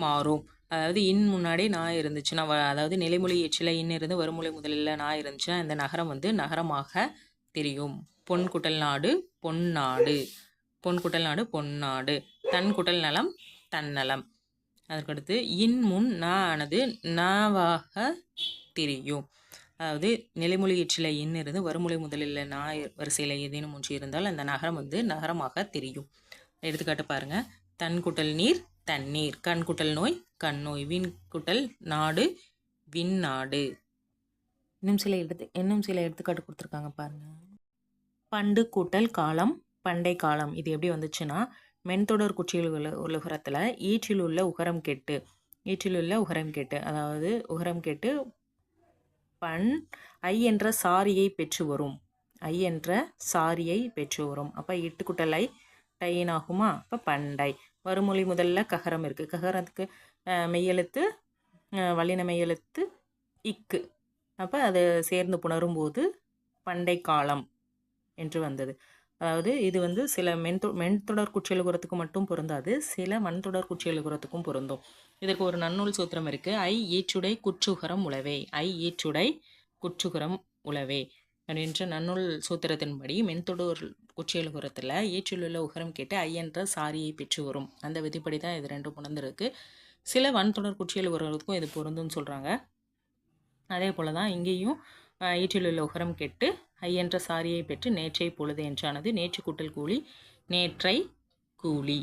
மாறும். அதாவது இன் முன்னாடி நான் இருந்துச்சுன்னா, அதாவது நிலைமொழி எச்சில் இன் இருந்து வருமொழி முதலில் நான் இருந்துச்சுன்னா இந்த நகரம் வந்து நகரமாக தெரியும். பொன் குட்டல் நாடு பொன்னாடு, பொன் குட்டல் நாடு பொன்னாடு, தன் குட்டல் நலம் தன்னலம். அதற்கடுத்து இன் முன் நா ஆனது நாவாக தெரியும். அதாவது நிலைமொழி ஈற்றில் இன் இருந்து வருமொழி முதலில் நா வரிசையில் ஏதேனும் ஒன்று இருந்தால் அந்த நகரம் வந்து நகரமாக தெரியும். எடுத்துக்காட்டு பாருங்க. தன் குட்டல் நீர் தண்ணீர், கண் குட்டல் நோய் கண்ணோய், விண் குட்டல் நாடு விண்ணாடு. இன்னும் சில எடுத்துக்காட்டு கொடுத்துருக்காங்க பாருங்க. பண்டு கூட்டல் காலம் பண்டை காலம். இது எப்படி வந்துச்சுன்னா, மென்தொடர் குற்றியல் உலகரத்தில் ஈற்றில் உள்ள உகரம் கேட்டு, அதாவது உகரம் கேட்டு பண் ஐ என்ற சாரியை பெற்று வரும். அப்போ இட்டு குட்டலை டையின் ஆகுமா? அப்போ பண்டை. வருமொழி முதல்ல ககரம் இருக்குது. ககரத்துக்கு மெய்யெழுத்து வல்லின மெய்யெழுத்து இக்கு. அப்போ அது சேர்ந்து புணரும்போது பண்டை காலம் என்று வந்தது. அதாவது இது வந்து சில மென்தொடர் குற்றியலுகரத்துக்கு மட்டும் பொருந்தாது, சில மண்தொடர் குற்றியலுகரத்துக்கும் பொருந்தும். இதற்கு ஒரு நன்னூல் சூத்திரம் இருக்கு. ஐ ஈற்றுடை குற்றுகரம் உளவே அப்படின்ற நன்னூல் சூத்திரத்தின்படி மென்தொடர் குற்றியலுகரத்தில் ஈற்றிலுள்ள உகரம் கேட்டு ஐ என்ற சாரியை பெற்று வரும். அந்த விதிப்படி தான் இது ரெண்டும் புணர்ந்துருக்கு. சில வன்தொடர் குற்றியலுகரத்துக்கும் இது பொருந்தும்னு சொல்கிறாங்க. அதே போல தான் இங்கேயும் ஈற்றிலுள்ள உகரம் கெட்டு ஐ என்ற சாரியை பெற்று நேற்றை பொழுது என்றானது நேற்று கூட்டல் கூலி நேற்றை கூலி.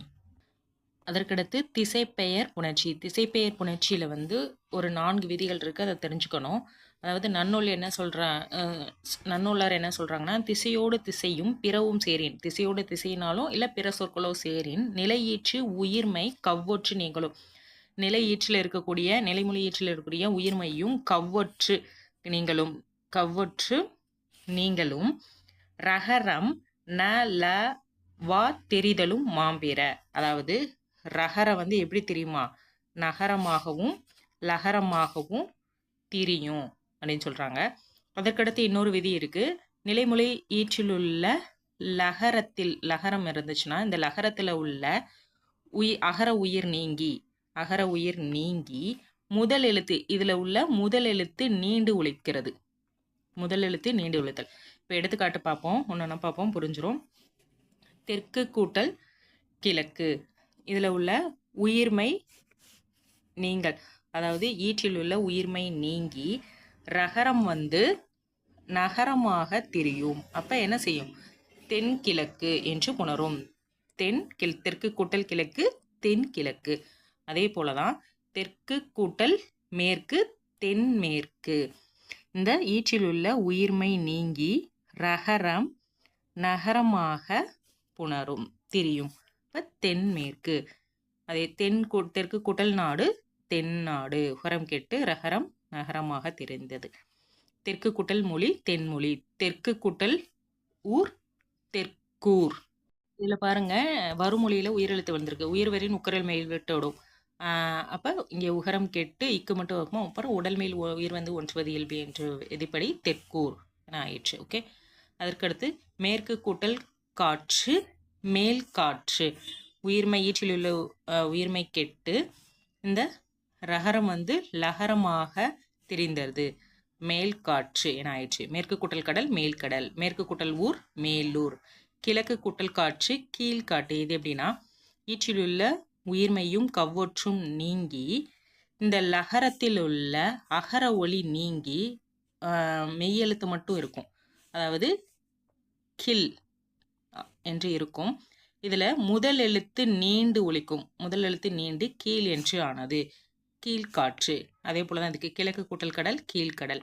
அதற்கடுத்து திசைப்பெயர் புணர்ச்சி. திசைப்பெயர் புணர்ச்சியில் வந்து ஒரு 4 விதிகள் இருக்குது, அதை தெரிஞ்சுக்கணும். அதாவது நன்னூலார் என்ன சொல்கிறாங்கன்னா, திசையோடு திசையும் பிறவும் சேரின், திசையோடு திசையினாலும் இல்லை பிற சொற்களோ சேரின் நிலையீற்று உயிர்மை கவ்வொற்று நீங்களும். நிலையீற்றில் இருக்கக்கூடிய நிலைமொழி ஈற்றில் இருக்கக்கூடிய உயிர்மையும் கவ்வொற்று நீங்களும் ரகரம் ந ல வா தெரிதலும் மாம்பிற. அதாவது ரகரம் வந்து எப்படி தெரியுமா, நகரமாகவும் லகரமாகவும் திரியும் அப்படின்னு சொல்கிறாங்க. அதற்கடுத்து இன்னொரு விதி இருக்குது. நிலைமொழி ஈற்றிலுள்ள லகரம் இருந்துச்சுன்னா இந்த லகரத்தில் உள்ள அகர உயிர் நீங்கி முதல் எழுத்து, இதில் உள்ள முதல் எழுத்து நீண்டு ஒலிக்கிறது. இப்போ எடுத்துக்காட்டு பார்ப்போம், ஒன்று பார்ப்போம், புரிஞ்சிடும். தெற்கு கூட்டல் கிழக்கு, இதில் உள்ள உயிர்மை நீங்கள், அதாவது ஈற்றில் உள்ள உயிர்மை நீங்கி ரகரம் வந்து நகரமாக தெரியும். அப்போ என்ன செய்யும், தென்கிழக்கு என்று புணரும். தெற்கு கூட்டல் கிழக்கு தென்கிழக்கு. அதே போலதான் தெற்கு கூட்டல் மேற்கு தென்மேற்கு. இந்த ஈற்றில் உள்ள உயிர்மை நீங்கி ரகரம் நகரமாக புணரும் திரியும். இப்போ தென்மேற்கு. அதே தெற்கு கூட்டல் நாடு தென்னாடு. உகரம் கெட்டு ரகரம் நகரமாக தெரிந்தது. தெற்கு கூட்டல் மொழி தென்மொழி. தெற்கு கூட்டல் ஊர் தெற்கூர். இதில் பாருங்க வருமொழியில் உயிரெழுத்து வந்திருக்கு. உயிர்வரின் உக்கரல் மேல் விட்டோடும். அப்போ இங்கே உகரம் கெட்டு இக்கு மட்டும் இருக்கும். அப்புறம் உடல் மேல் உயிர் வந்து ஒன்றுவது இயல்பு என்று விதிப்படி தெற்கூர் என ஆயிடுச்சு. ஓகே. அதற்கடுத்து மேற்கு கூட்டல் காற்று மேல் காற்று. உயிர்மை ஈற்றில் உள்ள உயிர்மை கெட்டு இந்த ரகரம் வந்து லகரமாக தெரிந்தது. மேல் காற்று என ஆயிடுச்சு. மேற்கு கூட்டல் கடல் மேல் கடல். மேற்கு கூட்டல் ஊர் மேலூர். கிழக்கு கூட்டல் காற்று கீழ்காட்டு. இது எப்படின்னா ஈற்றில் உள்ள உயிர்மையும் கவ்வொற்றும் நீங்கி இந்த லகரத்தில் உள்ள அகர ஒலி நீங்கி மெய்யெழுத்து மட்டும் இருக்கும். அதாவது கில் என்று இருக்கும். இதில் முதல் எழுத்து நீண்டு ஒலிக்கும். முதல் எழுத்து நீண்டு கீழ் என்று ஆனது. கீழ்காற்று. அதே போல தான் இதுக்கு கிழக்கு கூட்டல் கடல் கீழ்கடல்.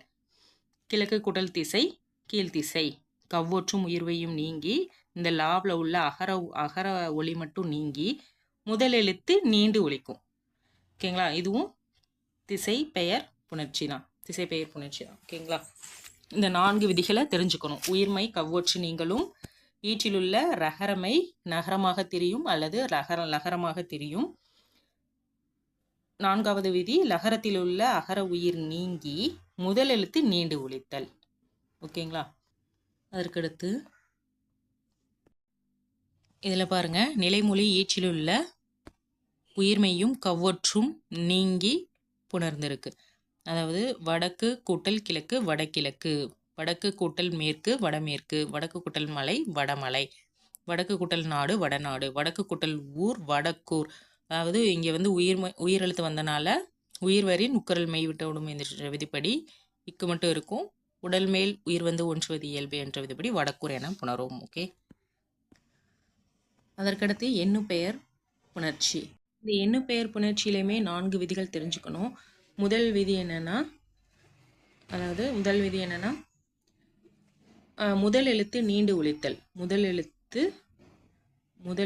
கிழக்கு கூட்டல் திசை கீழ்த்திசை. கவ்வொற்றும் உயிர்வையும் நீங்கி இந்த லாவில் உள்ள அகர ஒலி மட்டும் நீங்கி முதல் எழுத்து நீண்டு ஒலிக்கும். ஓகேங்களா. இதுவும் திசை பெயர் புணர்ச்சி தான். திசை பெயர் புணர்ச்சி தான். ஓகேங்களா. இந்த 4 விதிகளை தெரிஞ்சுக்கணும். உயிர்மை கவ்வொற்று நீங்களும் ஈற்றிலுள்ள ரகரமை நகரமாக தெரியும் அல்லது லகரமாக தெரியும். 4வது விதி லகரத்தில் உள்ள அகர உயிர் நீங்கி முதல் எழுத்து நீண்டு ஒலித்தல். ஓகேங்களா. அதற்கடுத்து இதில் பாருங்க நிலைமொழி ஈற்றிலுள்ள உயிர்மையும் கவ்வொற்றும் நீங்கி புணர்ந்திருக்கு. அதாவது வடக்கு கூட்டல் கிழக்கு வடகிழக்கு. வடக்கு கூட்டல் மேற்கு வடமேற்கு. வடக்கு கூட்டல் மலை வடமலை. வடக்கு கூட்டல் நாடு வடநாடு. வடக்கு கூட்டல் ஊர் வடக்கூர். அதாவது இங்கே வந்து உயிரெழுத்து வந்தனால உயிர்வரின் உக்கரல் மெய் விட்டு விடும் என்ற விதிப்படி இக்கு மட்டும் இருக்கும். உடல் மேல் உயிர் வந்து ஒன்றுவது இயல்பு என்ற விதிப்படி வடக்கூர் என புணரும். ஓகே. அதற்கடுத்து எண்ணு பெயர் புணர்ச்சி. இந்த எண்ணு பெயர் புணர்ச்சியிலையுமே 4 விதிகள் தெரிஞ்சுக்கணும். முதல் விதி என்னன்னா முதல் எழுத்து நீண்டு ஒலித்தல். முதல்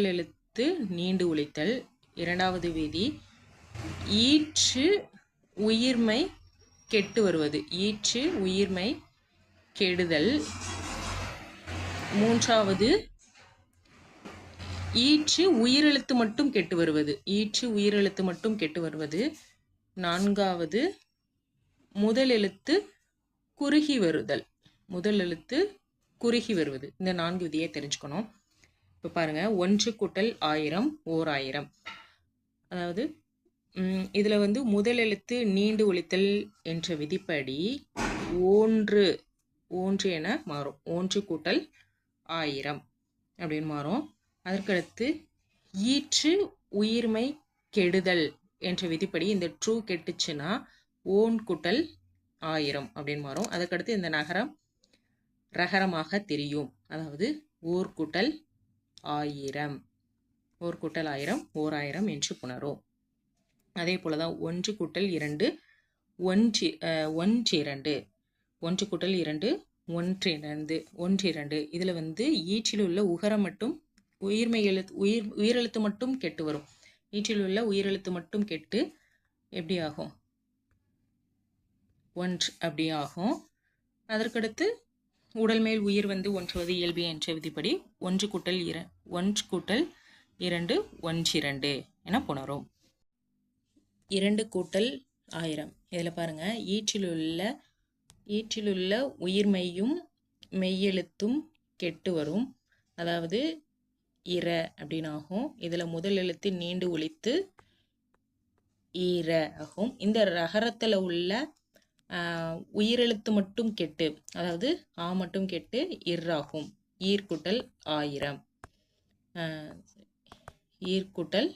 எழுத்து நீண்டு ஒலித்தல். இரண்டாவது விதி ஈற்று உயிர்மை கெட்டு வருவது. ஈற்று உயிர்மை கெடுதல். மூன்றாவது ஈற்று உயிரெழுத்து மட்டும் கெட்டு வருவது. ஈற்று உயிரெழுத்து மட்டும் கெட்டு வருவது. நான்காவது முதல் எழுத்து குறுகி வருதல். முதல் எழுத்து குறுகி வருவது. இந்த 4 விதியை தெரிஞ்சுக்கணும். இப்போ பாருங்க 1 கூட்டல் 1000 ஓர் 1000. அதாவது இதில் வந்து முதல் எழுத்து நீண்டு ஒலித்தல் என்ற விதிப்படி ஒன்று என மாறும். 1 கூட்டல் 1000 அப்படின்னு மாறும். அதற்கடுத்து ஈற்று உயிர்மை கெடுதல் என்ற விதிப்படி இந்த ட்ரூ கெட்டுச்சுன்னா ஓன் கூட்டல் 1000 அப்படின்னு மாறும். அதற்கடுத்து இந்த நகரம் ரகரமாக தெரியும். அதாவது ஓர் கூட்டல் 1000. ஓர் கூட்டல் 1000 ஓர் 1000 என்று புணரும். அதே போல தான் 1 கூட்டல் 2 ஒன்றிரண்டு. 1 கூட்டல் 2 ஒன்றிரண்டு. இதில் வந்து ஈற்றில் உள்ள உகரம் மட்டும் உயிரெழுத்து மட்டும் கெட்டு வரும். ஈற்றில் உள்ள உயிரெழுத்து மட்டும் கெட்டு எப்படி ஆகும்? ஒன்று அப்படி ஆகும். அதற்கடுத்து உடல் மேல் உயிர் வந்து ஒன்றுவது இயல்பு என்ற விதிப்படி 1 கூட்டல் 2 ஒன்றிரண்டு என புணரும். 2 கூட்டல் 1000. இதில் பாருங்க ஈற்றிலுள்ள உயிர்மெய்யும் மெய்யெழுத்தும் கெட்டு வரும். அதாவது இர அப்படின்னு ஆகும். இதில் முதல் எழுத்து நீண்டு ஒலித்து ஈர ஆகும். இந்த ரகரத்தில் உள்ள உயிரெழுத்து மட்டும் கெட்டு, அதாவது ஆ மட்டும் கெட்டு இர்ராகும். ஈர்குட்டல் 1000. ஈர்குட்டல்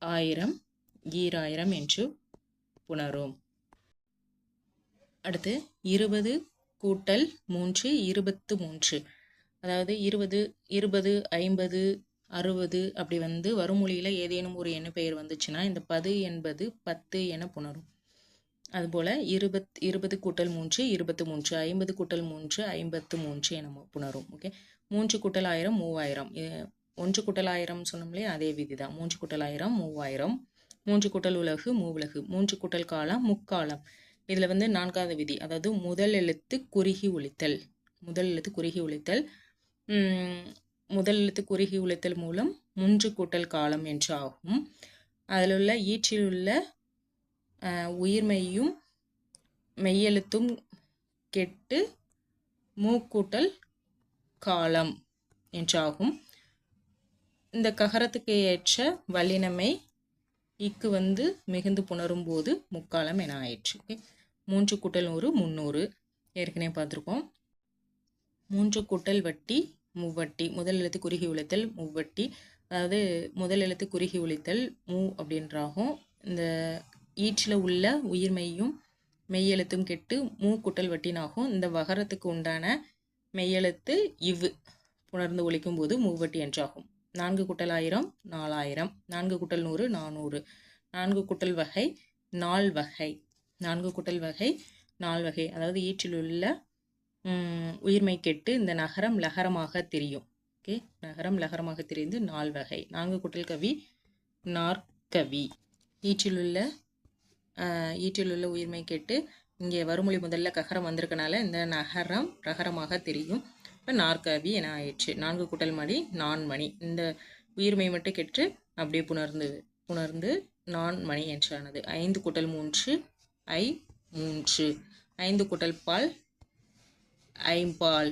1000 ஈராயிரம் என்று புணரும். அடுத்து 20 கூட்டல் 3 23. அதாவது 20 50 60 அப்படி வந்து வருமொழியில் ஏதேனும் ஒரு எண்ணு பெயர் வந்துச்சுன்னா இந்த 10 என்பது 10 என புணரும். அதுபோல் 20 கூட்டல் 3 23. 50 கூட்டல் 3 53 என புணரும். ஓகே. மூன்று கூட்டல் 1000 3000. 1 கூட்டல் 1000 சொன்னோம் இல்லையா, அதே விதி தான். 3 கூட்டல் 1000 3000. 3 கூட்டல் உலகு மூவுலகு. 3 கூட்டல் காலம் முக்காலம். இதில் வந்து 4வது விதி, அதாவது முதல் எழுத்து குறுகி ஒலித்தல். முதல் எழுத்து குறுகி ஒலித்தல். முதல் எழுத்து குறுகி ஒலித்தல் மூலம் 3 கூட்டல் காலம் என்று ஆகும். அதில் உள்ள ஈற்றில் உள்ள உயிர்மெய்யும் மெய்யெழுத்தும் கெட்டு மூக்கூட்டல் காலம் என்றாகும். இந்த ககரத்துக்கு ஏற்ற வல்லினமை இக்கு வந்து மிகுந்து புணரும் போது முக்காலம் என ஆயிற்று. 3 கூட்டல் 100 300 ஏற்கனவே பார்த்துருக்கோம். 3 கூட்டல் வட்டி மூவட்டி. முதல் எழுத்து குறுகி ஒலித்தல் மூவட்டி, அதாவது முதல் எழுத்து குறுகி ஒலித்தல் மூ அப்படின்றாகும். இந்த ஈற்றில் உள்ள உயிர்மெய்யும் மெய்யெழுத்தும் கெட்டு மூ கூட்டல் வட்டினாகும். இந்த வகரத்துக்கு உண்டான மெய்யெழுத்து இவ்வு புணர்ந்து ஒலிக்கும் போது மூவட்டி என்றாகும். 4 கூட்டல் 1000 4000. 4 கூட்டல் 100 400. 4 கூட்டல் வகை 4 வகை. 4 கூட்டல் வகை 4 வகை, அதாவது ஈற்றில் உள்ள உயிர்மை கெட்டு இந்த நகரம் லகரமாக தெரியும். ஓகே, நகரம் லகரமாக தெரிந்து 4 வகை. 4 கூட்டல் கவி நாற்கவி. ஈற்றிலுள்ள உயிர்மை கெட்டு இங்கே வருமொழி முதல்ல ககரம் வந்திருக்கனால இந்த நகரம் ரகரமாக தெரியும். இப்போ நாற்கவி என ஆயிடுச்சு. 4 கூட்டல் மணி நான்மணி. இந்த உயிர்மை மட்டும் கெட்டு அப்படியே புணர்ந்து நான்மணி என்றானது. 5 கூட்டல் 3 3. 5 கூட்டல் பால் ஐம்பால்.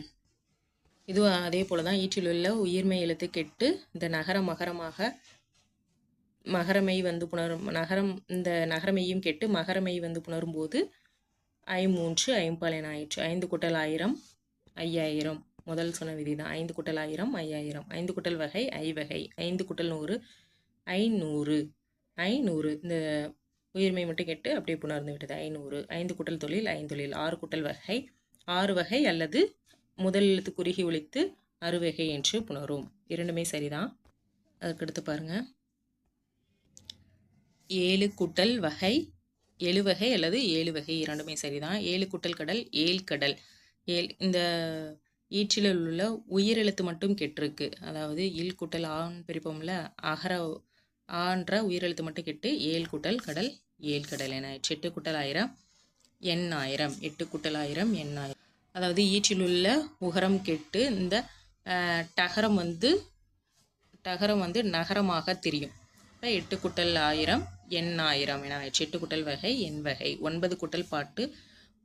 இதுவும் அதே போல தான். ஈற்றில் உள்ள உயிர்மை எழுத்து கெட்டு இந்த நகரம் மகரமை வந்து இந்த நகரமையும் கெட்டு மகரமை வந்து புணரும் போது 3 ஐம்பால் என ஆயிற்று. 5 கூட்டல் 1000 5000. முதல் சொன்ன விதி தான். 5 கூட்டல் 1000 5000. 5 கூட்டல் வகை ஐவகை. 5 கூட்டல் 100 500. இந்த உயிர்மை மட்டும் கெட்டு அப்படியே புணர்ந்து விட்டது 500. 5 கூட்டல் தொழில் ஐந்தொழில். 6 கூட்டல் வகை 6 வகை அல்லது முதல் எழுத்து குறுகி ஒலித்து அறுவகை என்று புணரும். இரண்டுமே சரிதான். அதுக்கடுத்து பாருங்க, 7 கூட்டல் வகை 7 வகை அல்லது 7 வகை இரண்டுமே சரிதான். 7 கூட்டல் கடல் ஏழ்கடல். இந்த ஈற்றில் உள்ள உயிரெழுத்து மட்டும் கெட்டிருக்கு. அதாவது இல் கூட்டல் ஆண் பிரிப்போம்ல, அகர ஆன்ற உயிரெழுத்து மட்டும் கெட்டு 7 கூட்டல் கடல் ஏழ்கடல் என. 8 கூட்டல் 1000 எண்ணாயிரம். 8 கூட்டல் 1000 எண்ணாயிரம். அதாவது ஈற்றில் உள்ள உகரம் கெட்டு இந்த டகரம் வந்து நகரமாக தெரியும். இப்போ 8 கூட்டல் 1000 எண்ணாயிரம் என ஆயிடுச்சு. 8 கூட்டல் வகை எண் வகை. 9 கூட்டல் பாட்டு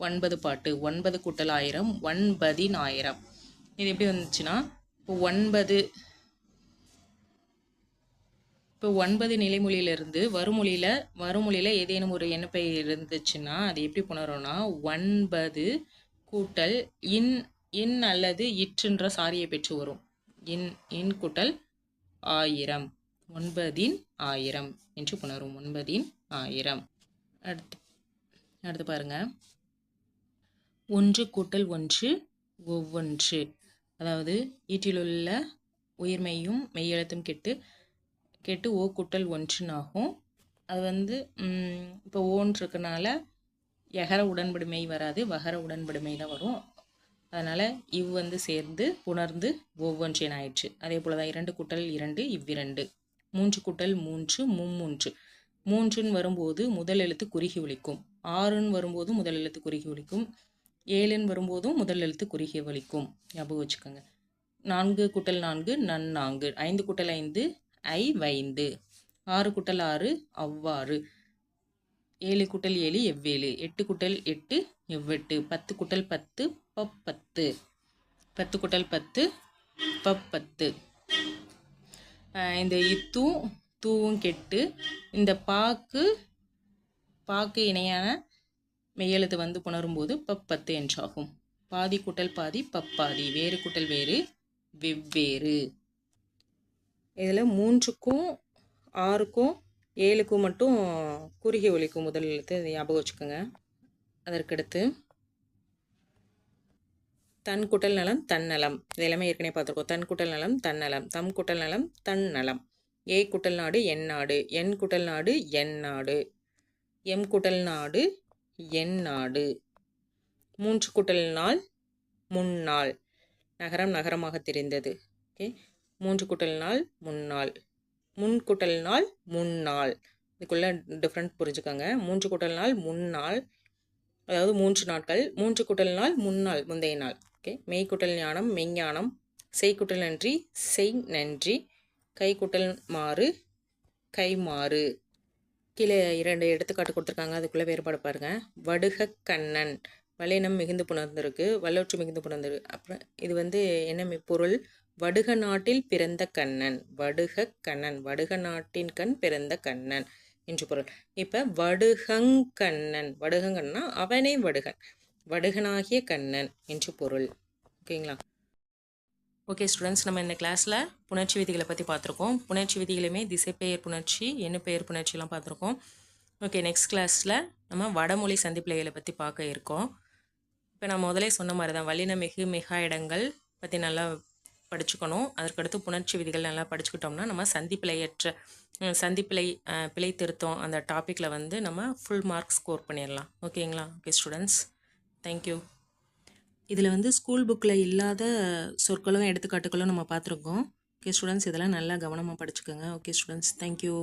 9 பாட்டு. 9 கூட்டல் 1000 9,000. இது எப்படி வந்துச்சுன்னா, இப்போ 9 நிலைமொழியிலிருந்து வருமொழியில் ஏதேனும் ஒரு எண்ணுப்பை இருந்துச்சுன்னா அது எப்படி புணரும்னா, 9 கூட்டல் இன் அல்லது இற்றுன்ற சாரியை பெற்று வரும். இன் கூட்டல் 1000 9,000 என்று புணரும். 9,000. அடுத்து பாருங்க, 1 கூட்டல் 1 ஒவ்வொன்று. அதாவது ஈற்றிலுள்ள உயிர்மெய்யும் மெய்யெழுத்தும் கெட்டு ஓ கூட்டல் 1 ஆகும். அது வந்து இப்போ ஓன்று இருக்கனால எகர உடன்படுமை வராது, வகர உடன்படுமை தான் வரும். அதனால் இவ் வந்து சேர்ந்து புணர்ந்து ஒவ்வொன்று என ஆயிடுச்சு. அதே போல் தான் 2 கூட்டல் 2 இவ்விரண்டு. 3 கூட்டல் 3 மும்மூன்று. 3ன்னு வரும்போது முதல் எழுத்து குறுகி ஒலிக்கும். 6ன்னு வரும்போது முதல் எழுத்து குறுகி ஒலிக்கும். 7ன்னு வரும்போதும் முதல் எழுத்து குறுகி ஒலிக்கும். ஞாபகம் வச்சுக்கோங்க. 4 கூட்டல் 4 நன்னாங்கு. 5 கூட்டல் 5 ஐவைந்து. 6 கூட்டல் 6 அவ்வாறு. 7 கூட்டல் 7 எவ்வேழு. 8 கூட்டல் 8 எவ்வெட்டு. 10 கூட்டல் 10 பப்பத்து. 10 கூட்டல் 10 பப்பத்து. இந்த தூவும் கெட்டு இந்த பாக்கு இணையான மெய்யெழுத்து வந்து புணரும்போது பப்பத்து என்றாகும். பாதி கூட்டல் பாதி பப்பாதி. வேறு கூட்டல் வேறு வெவ்வேறு. இதில் 3க்கும் 6க்கும் 7க்கும் மட்டும் குறுகி ஒலிக்கும் முதல் எழுத்து. அதை ஞாபகம் வச்சுக்கோங்க. அதற்கடுத்து தன் கூட்டல் நலம் தன்னலம். இது எல்லாமே ஏற்கனவே பார்த்துருக்கோம். தன் கூட்டல் நலம் தன்னலம். தம் கூட்டல் நலம் தன்னலம். ஏ கூட்டல் நாடு என் நாடு. என் கூட்டல் நாடு என் நாடு. எம் கூட்டல் நாடு என் நாடு. 3 கூட்டல் நாள் முன்னாள். நகரம் நகரமாக தெரிந்தது. ஓகே, 3 கூட்டல் நாள் முன்னாள், முன் கூட்டல் நாள் முன்னாள், இதுக்குள்ளே டிஃப்ரெண்ட் புரிஞ்சுக்கோங்க. 3 கூட்டல் நாள் முன்னாள், அதாவது 3 நாட்கள். 3 கூட்டல் நாள் முன்னாள், முந்தைய நாள். ஓகே, மெய் கூட்டல் ஞானம் மெய்ஞானம், செய் கூட்டல் நன்றி செய் நன்றி, கை கூட்டல் மாறு கை மாறு. கீழே 2 எடுத்துக்காட்டு கொடுத்துருக்காங்க, அதுக்குள்ளே வேறுபாடு பாருங்கள். வடுக கண்ணன், வல்லினம் மிகுந்து புணர்ந்திருக்கு, வல்லொற்று மிகுந்து புணர்ந்திருக்கு. அப்புறம் இது என்ன பொருள்? வடுக நாட்டில் பிறந்த கண்ணன், வடுக கண்ணன், வடுக நாட்டின் கண் பிறந்த கண்ணன் என்று பொருள். இப்போ வடுகங்கண்ணன், வடுகங்கண்ணா அவனே வடுகன், வடுகனாகிய கண்ணன் என்று பொருள். ஓகேங்களா? ஓகே ஸ்டூடெண்ட்ஸ், நம்ம இந்த கிளாஸில் புணர்ச்சி விதிகளை பற்றி பார்த்துருக்கோம். புணர்ச்சி விதிகளுமே திசைப்பெயர் புணர்ச்சி, எண்ணுப்பெயர் புணர்ச்சிலாம் பார்த்துருக்கோம். ஓகே, நெக்ஸ்ட் கிளாஸில் நம்ம வடமொழி சந்திப்பிழைகளை பற்றி பார்க்க இருக்கோம். இப்போ நான் முதலே சொன்ன மாதிரி தான் வல்லின மிகு மிகா இடங்கள் பற்றி நல்லா படிச்சுக்கணும். அதற்கடுத்து புணர்ச்சி விதிகள் நல்லா படிச்சுக்கிட்டோம்னா நம்ம பிழை திருத்தம் அந்த டாப்பிக்கில் நம்ம ஃபுல் மார்க் ஸ்கோர் பண்ணிடலாம். ஓகேங்களா? Okay students, thank you. இதில் ஸ்கூல் புக்கில் இல்லாத சொற்களும் எடுத்துக்காட்டுகளும் நம்ம பார்த்துருக்கோம். ஓகே ஸ்டூடெண்ட்ஸ், இதெல்லாம் நல்லா கவனமாக படிச்சுக்கோங்க. Okay students, thank you.